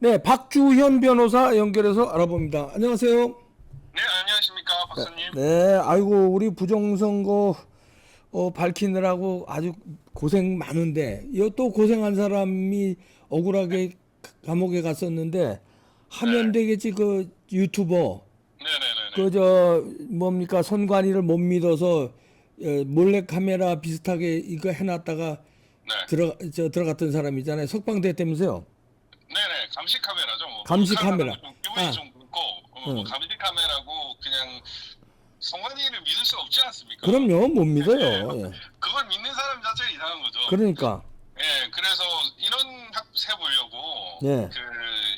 네, 박주현 변호사 연결해서 알아봅니다. 안녕하세요. 네, 안녕하십니까, 박사님. 네, 아이고 우리 부정선거 밝히느라고 아주 고생 많은데 이 또 고생한 사람이 억울하게 감옥에 갔었는데 하면 네, 되겠지 그 유튜버 네네네네. 그 저 뭡니까 선관위를 못 믿어서 몰래 카메라 비슷하게 이거 해놨다가 네, 들어갔던 사람 있잖아요. 석방됐다면서요. 네네. 감시 카메라죠. 뭐, 감시 몰카라는 카메라. 좀 기분이 아, 좀 그렇고, 뭐, 응. 감시 카메라고 그냥 성관이를 믿을 수 없지 않습니까? 그럼요, 못 예, 예. 믿어요. 예. 그걸 믿는 사람 자체가 이상한 거죠. 그러니까. 예, 그래서 이런 해보려고, 네,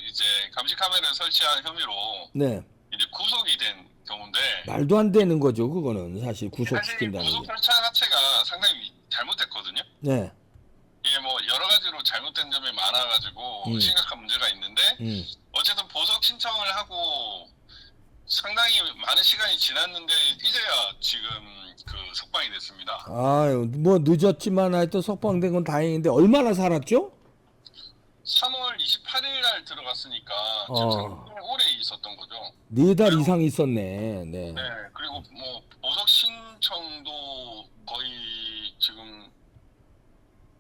이제 감시 카메라를 설치한 혐의로 네. 이제 구속이 된 경우인데, 말도 안 되는 거죠. 그거는 사실 사실 이 구속시킨다는 구속 게. 절차 자체가 상당히 잘못됐거든요. 네, 이게 뭐 여러 가지로 잘못된 점이 많아가지고 음, 심각한 문제가 있는데 음. 어쨌든 보석 신청을 하고 상당히 많은 시간이 지났는데 이제야 지금 그 석방이 됐습니다. 아유, 뭐 늦었지만 하여튼 석방된 건 다행인데 얼마나 살았죠? 3월 28일 날 들어갔으니까 지금 어, 상당히 오래 있었던 거죠. 4달 그리고 이상 있었네. 네, 네, 그리고 뭐 보석 신청도 거의 지금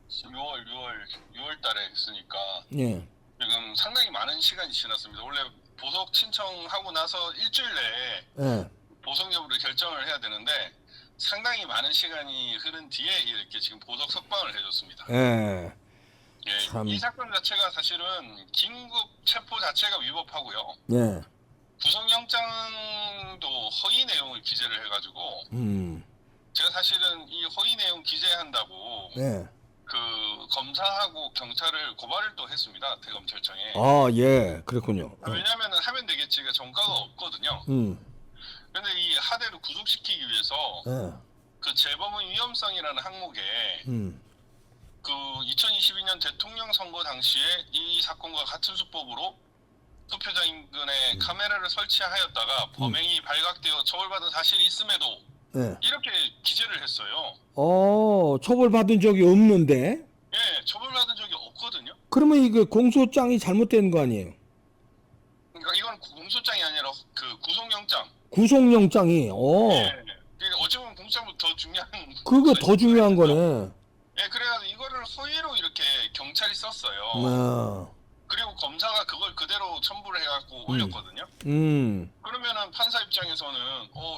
6월 달에 했으니까 예, 지금 상당히 많은 시간이 지났습니다. 원래 보석 신청하고 나서 일주일 내에 예, 보석 여부를 결정을 해야 되는데 상당히 많은 시간이 흐른 뒤에 이렇게 지금 보석 석방을 해줬습니다. 예. 예, 이 참, 사건 자체가 사실은 긴급 체포 자체가 위법하고요. 예, 구속영장도 허위 내용을 기재를 해가지고 음, 제가 사실은 이 허위 내용 기재한다고 예. 그 검사하고 경찰을 고발을 또 했습니다. 대검찰청에. 아, 예, 그랬군요. 왜냐하면 하면 되겠지가 전과가 없거든요. 음, 근데 이 하대를 구속시키기 위해서 예, 그 재범의 위험성이라는 항목에 음, 그 2022년 대통령 선거 당시에 이 사건과 같은 수법으로 투표장 인근에 카메라를 설치하였다가 범행이 발각되어 처벌받은 사실이 있음에도 예. 이렇게 기재를 했어요. 처벌받은 적이 없는데? 예, 처벌받은 적이 없거든요. 그러면 이게 공소장이 잘못된 거 아니에요? 그러니까 이건 공소장이 아니라 그 구속영장. 구속영장이, 예. 그러니까 어찌 보면 공소장보다 더 중요한 그거 더 중요한 거죠. 거네. 예, 그래가지고 이거를 허위로 이렇게 경찰이 썼어요. 아, 그리고 검사가 그걸 그대로 첨부를 해갖고 올렸거든요. 음, 그러면은 판사 입장에서는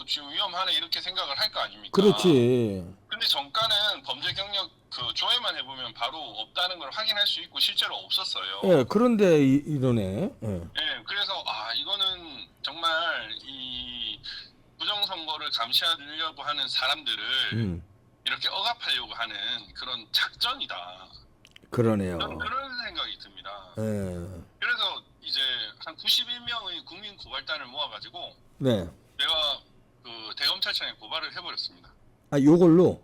지금 위험하네 이렇게 생각을 할 거 아닙니까? 그렇지. 근데 정가는 범죄 경력 그 조회만 해보면 바로 없다는 걸 확인할 수 있고 실제로 없었어요. 예, 그런데 이러네. 예, 예, 그래서 이거는 정말 이 부정선거를 감시하려고 하는 사람들을 음, 이렇게 억압하려고 하는 그런 작전이다. 그러네요. 그런 생각이 듭니다. 예, 그래서 이제 한 91명의 국민 고발단을 모아가지고 네. 내가 그 대검찰청에 고발을 해버렸습니다. 아, 요걸로?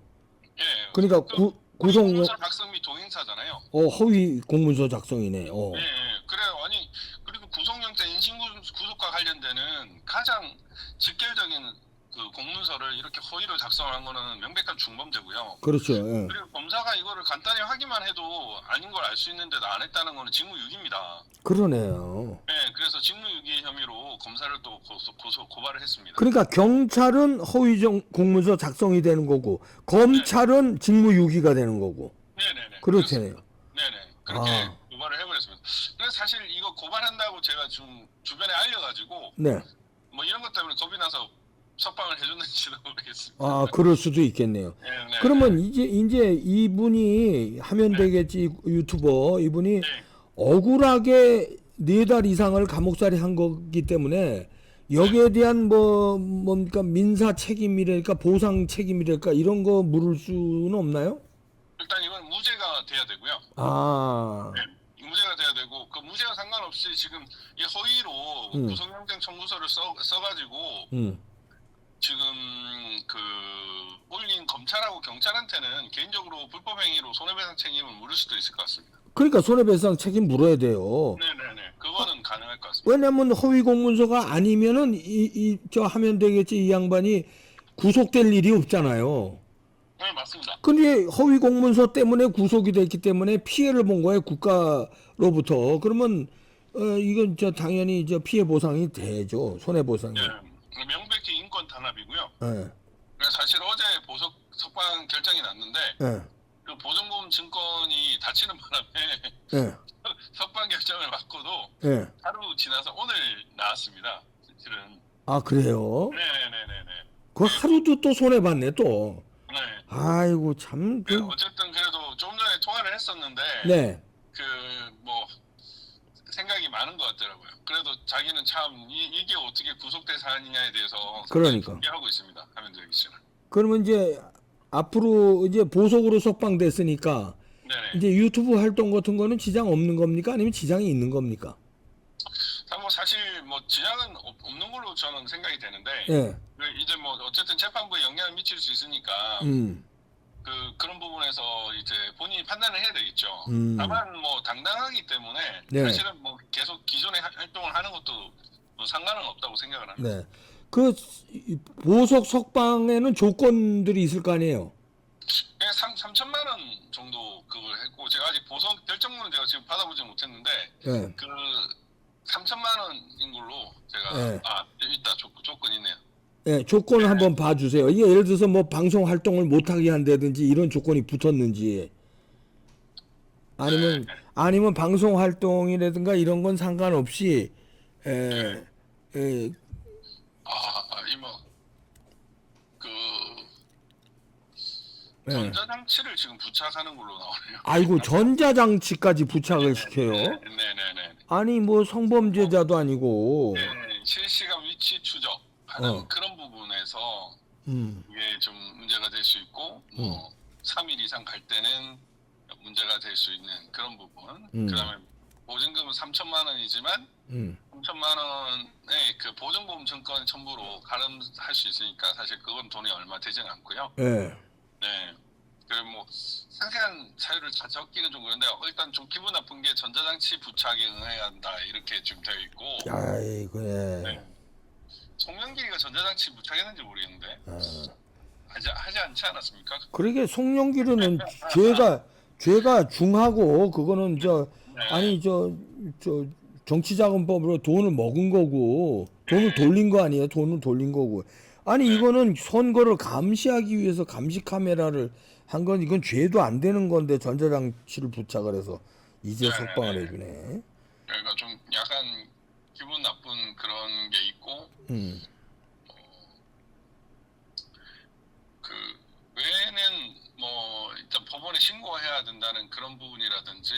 예, 그러니까 그 구속, 공문서 작성 및 동행사잖아요. 허위 공문서 작성이네. 예, 예. 그래 아니 그리고 구속영장 인신구속과 관련되는 가장 직결적인 그 공문서를 이렇게 허위로 작성한 거는 명백한 중범죄고요. 그렇죠. 예. 그리고 검사가 이거를 간단히 확인만 해도 아닌 걸 알 수 있는데도 안 했다는 거는 직무유기입니다. 그러네요. 네, 그래서 직무유기 혐의로 검사를 또 고발을 했습니다. 그러니까 경찰은 허위 공문서 작성이 되는 거고, 네, 검찰은 직무유기가 되는 거고. 네네네. 그렇잖아요. 네네. 그렇게 아, 고발을 해버렸습니다. 그래서 사실 이거 고발한다고 제가 좀 주변에 알려가지고 네. 뭐 이런 것 때문에 겁이 나서 석방을 해줬는지도 모르겠습니다. 아, 그럴 수도 있겠네요. 네, 네, 그러면 이제 이분이 하면 네, 되겠지, 유튜버, 이분이 네, 억울하게 4달 이상을 감옥살이 한 거기 때문에 네. 여기에 대한 뭡니까, 민사 책임이랄까, 보상 책임이랄까, 이런 거 물을 수는 없나요? 일단 이건 무죄가 돼야 되고요. 아, 네, 무죄가 돼야 되고 그 무죄와 상관없이 지금 이 허위로 음, 구속영장 청구서를 써가지고 음. 지금 그 올린 검찰하고 경찰한테는 개인적으로 불법행위로 손해배상 책임을 물을 수도 있을 것 같습니다. 그러니까 손해배상 책임 물어야 돼요. 네네네. 그거는 가능할 것 같습니다. 왜냐면 허위 공문서가 아니면은 저 하면 되겠지, 이 양반이 구속될 일이 없잖아요. 네, 맞습니다. 근데 허위 공문서 때문에 구속이 됐기 때문에 피해를 본 거예요, 국가로부터. 그러면 이건 저 당연히 저 피해 보상이 되죠. 손해 보상이. 예, 명백히 인권 탄압이고요. 예. 그래서 사실 어제 보석 석방 결정이 났는데 예. 그 보증보험 증권이 다치는 바람에 예. 석방 결정을 받고도 예. 하루 지나서 오늘 나왔습니다. 실은. 아, 그래요? 네네네네. 그 하루도 또 손해 봤네 또. 네. 아이고 참 그. 어쨌든 그래도 조금 전에 통화를 했었는데 네. 그 뭐 생각이 많은 것 같더라고요. 그래도 자기는 참 이게 어떻게 구속될 사안이냐에 대해서 그러니까. 준비하고 있습니다. 하면대기 씨는. 그러면 이제 앞으로 이제 보석으로 석방됐으니까 네네. 이제 유튜브 활동 같은 거는 지장 없는 겁니까? 아니면 지장이 있는 겁니까? 뭐 사실 뭐 지장은 없는 걸로 저는 생각이 되는데 예. 이제 뭐 어쨌든 재판부에 영향을 미칠 수 있으니까 그런 부분에서 이제 본인이 판단을 해야 되겠죠. 다만 뭐 당당하기 때문에 네. 사실은 뭐 계속 기존의 활동을 하는 것도 뭐 상관은 없다고 생각을 합니다. 네. 그 보석 석방에는 조건들이 있을 거 아니에요. 그냥 3천만 원 정도 그걸 했고 제가 아직 보석 결정문은 제가 지금 받아보지 못했는데 예. 그 3천만 원인 걸로 제가 네. 있다 조건 있네요. 예, 조건을 한번 봐주세요. 이게 예를 들어서 뭐 방송 활동을 못하게 한다든지 이런 조건이 붙었는지 아니면 방송 활동이라든가 이런 건 상관없이 에, 에, 그 예. 전자장치를 지금 부착하는 걸로 나오네요. 아이고 전자장치까지 부착을 시켜요. 네네네. 아니 뭐 성범죄자도 아니고. 네, 실시간 위치 추적하는 그런 부분에서 이게 좀 문제가 될 수 있고 뭐 3일 이상 갈 때는 문제가 될 수 있는 그런 부분. 그다음에 보증금은 3천만 원이지만 3천만 원의 그 보증보험 증권 첨부로 가름할 수 있으니까 사실 그건 돈이 얼마 되지는 않고요. 예. 네. 그리고 뭐 상세한 사유를 다 적기는 좀 그런데 일단 좀 기분 나쁜 게 전자장치 부착에 응해야 한다 이렇게 지금 되어 있고. 아이고 예. 네. 송영길이가 전자장치 부착했는지 모르겠는데 하지 않지 않았습니까? 그러게 송영길은 죄가 중하고 그거는 아니 저 정치자금법으로 돈을 먹은 거고 돈을 돌린 거 아니에요? 돈을 돌린 거고. 아니 이거는 선거를 감시하기 위해서 감시 카메라를 한 건 이건 죄도 안 되는 건데 전자장치를 부착을 해서 이제 석방을 해주네. 그러니까 좀 약간 기분 나쁜 그런 게 있고 그 외에는 뭐 일단 법원에 신고해야 된다는 그런 부분이라든지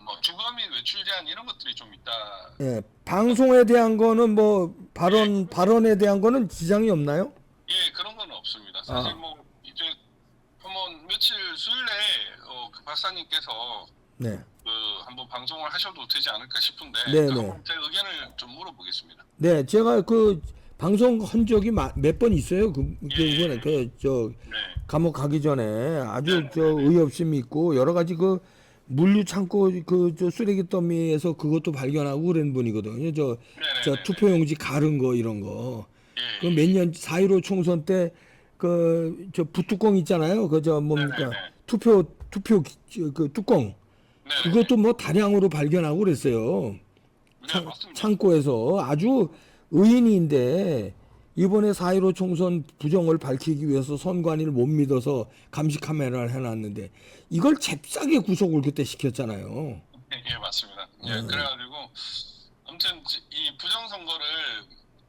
뭐 주거미 외출 제한 이런 것들이 좀 있다. 예, 방송에 대한 거는 뭐 발언에 대한 거는 지장이 없나요? 예, 그런 건 없습니다. 사실 뭐 이제 한번 며칠 수요일에 그 박사님께서 네. 그 한번 방송을 하셔도 되지 않을까 싶은데 한번 제 의견을 좀 물어보겠습니다. 네, 제가 그 방송 한 적이 몇 번 있어요. 이번에 감옥 가기 전에 아주 의협심이 있고 여러 가지 그 물류 창고 쓰레기 더미에서 그것도 발견하고 그런 분이거든요. 저 투표용지 가른 거 이런 거. 그 몇 년 4.15 총선 때 저 부뚜껑 있잖아요. 투표 그 뚜껑. 그것도 뭐 다량으로 발견하고 그랬어요. 창고에서 아주 의인인데 이번에 4.15 총선 부정을 밝히기 위해서 선관위를 못 믿어서 감시 카메라를 해놨는데 이걸 잽싸게 구속을 그때 시켰잖아요. 예, 맞습니다. 예, 그래가지고 아무튼 이 부정선거를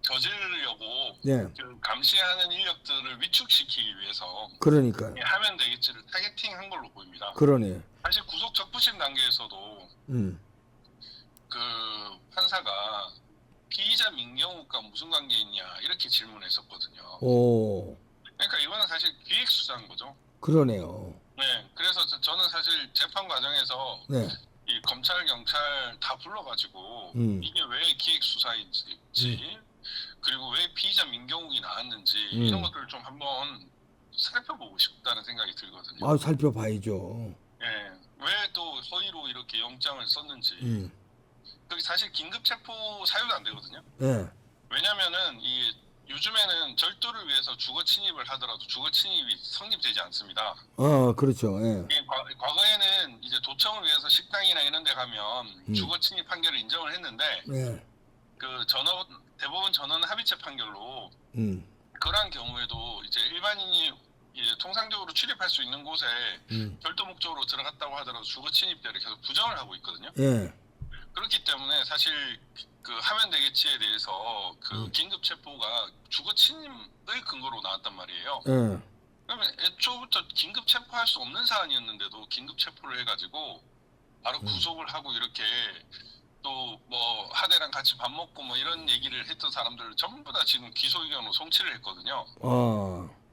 저지르려고 그 감시하는 인력들을 위축시키기 위해서 그러니까 하면 되겠지를 타겟팅한 걸로 보입니다. 그러네. 사실 구속 적부심 단계에서도 그 판사가 피의자 민경욱과 무슨 관계 있냐 이렇게 질문했었거든요. 오. 그러니까 이거는 사실 기획 수사인 거죠. 그러네요. 네, 그래서 저는 사실 재판 과정에서 이 검찰 경찰 다 불러가지고 이게 왜 기획 수사인지 그리고 왜 피의자 민경욱이 나왔는지 이런 것들을 좀 한번 살펴보고 싶다는 생각이 들거든요. 아, 살펴봐야죠. 네, 왜 또 허위로 이렇게 영장을 썼는지. 그게 사실 긴급 체포 사유도 안 되거든요. 네. 왜냐면은 이 요즘에는 절도를 위해서 주거 침입을 하더라도 주거 침입이 성립되지 않습니다. 그렇죠. 예. 이게 과거에는 이제 도청을 위해서 식당이나 이런 데 가면 주거 침입 판결을 인정을 했는데 예. 그 대법원 전원 합의체 판결로 음. 그러한 경우에도 이제 일반인이 이제 통상적으로 출입할 수 있는 곳에 절도 목적으로 들어갔다고 하더라도 주거 침입죄를 계속 부정을 하고 있거든요. 예. 그렇기 때문에 사실 그 하면 되겠지에 대해서 그 긴급 체포가 주거 침입의 근거로 나왔단 말이에요. 예. 그러면 애초부터 긴급 체포할 수 없는 사안이었는데도 긴급 체포를 해가지고 바로 구속을 하고 이렇게 또 뭐 하대랑 같이 밥 먹고 뭐 이런 얘기를 했던 사람들 전부 다 지금 기소 의견으로 송치를 했거든요.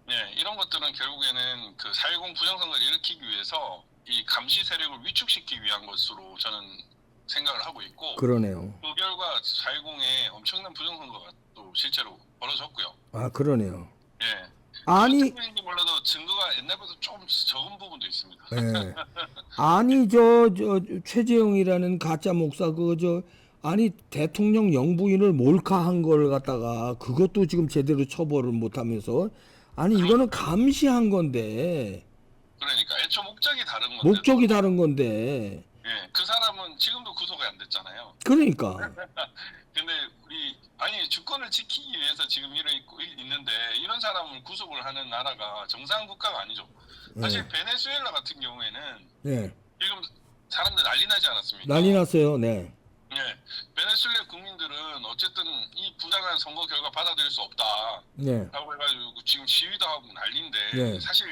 네, 이런 것들은 결국에는 그 4.10 부정선거를 일으키기 위해서 이 감시 세력을 위축시키기 위한 것으로 저는 생각을 하고 있고, 그러네요. 그 결과 4.10에 엄청난 부정선거가 또 실제로 벌어졌고요. 그러네요. 예. 아니, 때문인지 몰라도 증거가 옛날보다 좀 적은 부분도 있습니다. 예. 아니 최재형이라는 가짜 목사 아니 대통령 영부인을 몰카한 걸 갖다가 그것도 지금 제대로 처벌을 못하면서 아니 이거는 감시한 건데 그러니까 애초 목적이 다른 건데. 목적이 다른 건데. 예, 그 사람은 지금도 구속이 안 됐잖아요. 그러니까. 근데 아니 주권을 지키기 위해서 지금 있는데 이런 사람을 구속을 하는 나라가 정상 국가가 아니죠. 사실 베네수엘라 같은 경우에는 네. 지금 사람들 난리 나지 않았습니까? 난리 났어요. 네. 네, 베네수엘라 국민들은 어쨌든 이 부당한 선거 결과 받아들일 수 없다. 네. 라고 해가지고 지금 시위도 하고 난리인데 네. 사실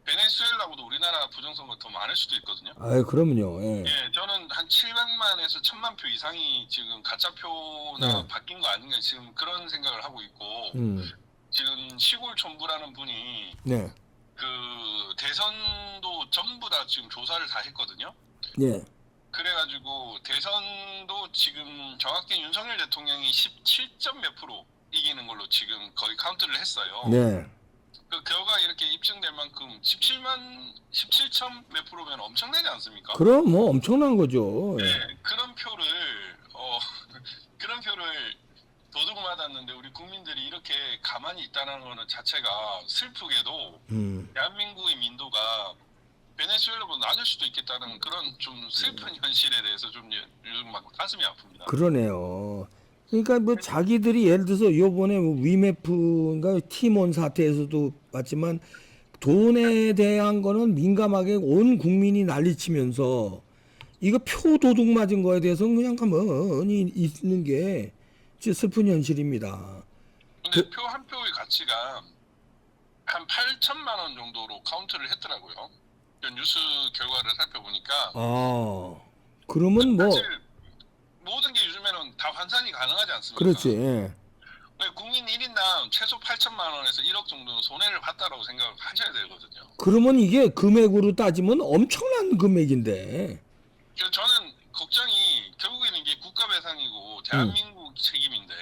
베네수엘라보다 우리나라 부정선거 더 많을 수도 있거든요. 그럼요. 예. 예, 저는 한 700만에서 1000만 표 이상이 지금 가짜표나 바뀐 거 아닌가 지금 그런 생각을 하고 있고 지금 시골 촌부라는 분이 네. 그 대선도 전부 다 지금 조사를 다 했거든요. 예. 그래가지고 대선도 지금 정확히 윤석열 대통령이 17점 몇 프로 이기는 걸로 지금 거의 카운트를 했어요. 네. 그 결과 이렇게 입증될 만큼 17점 몇 프로면 엄청나지 않습니까? 그럼 뭐 엄청난 거죠. 네, 그런 표를 그런 표를 도둑을 맞았는데 우리 국민들이 이렇게 가만히 있다는 거는 자체가 슬프게도 대한민국의 민도가 베네수엘라보다 낮을 수도 있겠다는 그런 좀 슬픈 현실에 대해서 좀 요즘 막 가슴이 아픕니다. 그러네요. 그러니까 뭐 자기들이 예를 들어서 요번에 뭐 위메프인가 티몬 사태에서도 봤지만 돈에 대한 거는 민감하게 온 국민이 난리치면서 이거 표 도둑 맞은 거에 대해서는 그냥 가만히 있는 게 진짜 슬픈 현실입니다. 근데 표 한 표의 가치가 한 8천만 원 정도로 카운트를 했더라고요. 뉴스 결과를 살펴보니까. 그러면 뭐 사실 모든 게 요즘에는 다 환산이 가능하지 않습니까? 그렇지. 예. 국민 1인당 최소 8천만 원에서 1억 정도는 손해를 봤다라고 생각을 하셔야 되거든요. 그러면 이게 금액으로 따지면 엄청난 금액인데. 그래서 저는 걱정이 결국에는 이게 국가배상이고 대한민국 책임인데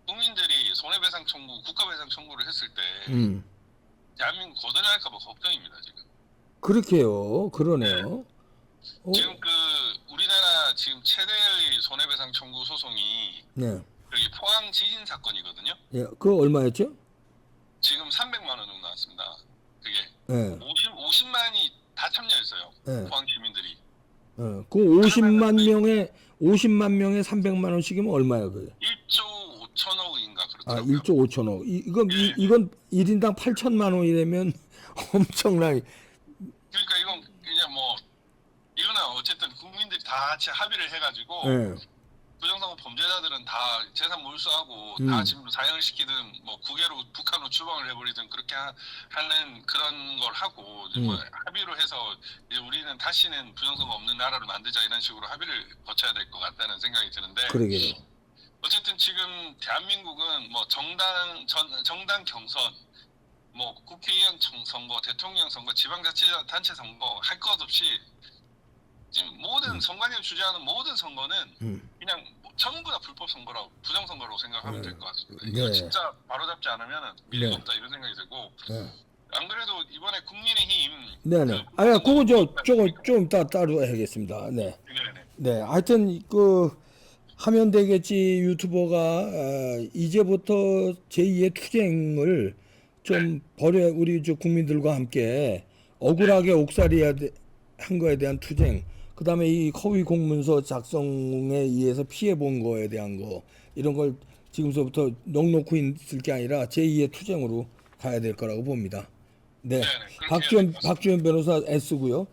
국민들이 손해배상 청구, 국가배상 청구를 했을 때 대한민국 고전할까 봐 걱정입니다 지금. 그렇게요. 그러네요. 지금 그 우리나라 지금 최대의 손해배상 청구 소송이 여기 포항 지진 사건이거든요. 예, 그거 얼마였죠? 지금 300만 원 정도 나왔습니다. 그게 50만이 다 참여했어요. 포항 시민들이. 그 50만 명에 300만 원씩이면 얼마야 그게? 1조 5천억인가 그렇더라고요. 1조 5천억. 이건 1인당 8천만 원이라면 엄청나게. 그러니까 이건 그냥 뭐 이거는 어쨌든 국민들이 다 같이 합의를 해가지고 부정선거 범죄자들은 다 재산 몰수하고 다 지금 사형을 시키든 뭐 국외로 북한으로 추방을 해버리든 그렇게 하는 그런 걸 하고 뭐 합의로 해서 이제 우리는 다시는 부정선거 없는 나라를 만들자 이런 식으로 합의를 거쳐야 될 것 같다는 생각이 드는데. 그러게요. 어쨌든 지금 대한민국은 뭐 정당 경선, 뭐 국회의원 선거, 대통령 선거, 지방자치단체 선거 할 것 없이 지금 모든 선관위가 주재하는 모든 선거는 그냥 전부 다 불법 선거라고 부정선거라고 생각하면 될 것 같습니다. 이거 진짜 바로잡지 않으면 미래가 없다 이런 생각이 들고. 안 그래도 이번에 국민의힘 네네. 그거 조금 이따 따로 해야겠습니다. 네. 하여튼 하면 되겠지 유튜버가 이제부터 제2의 투쟁을 좀 벌여 우리 저 국민들과 함께 억울하게 옥살이야 한 거에 대한 투쟁, 그다음에 이 허위 공문서 작성에 의해서 피해 본 거에 대한 거, 이런 걸 지금서부터 넉놓고 있을 게 아니라 제2의 투쟁으로 가야 될 거라고 봅니다. 네, 그렇게 해야 될 것 같습니다. 박주현 변호사 애쓰고요.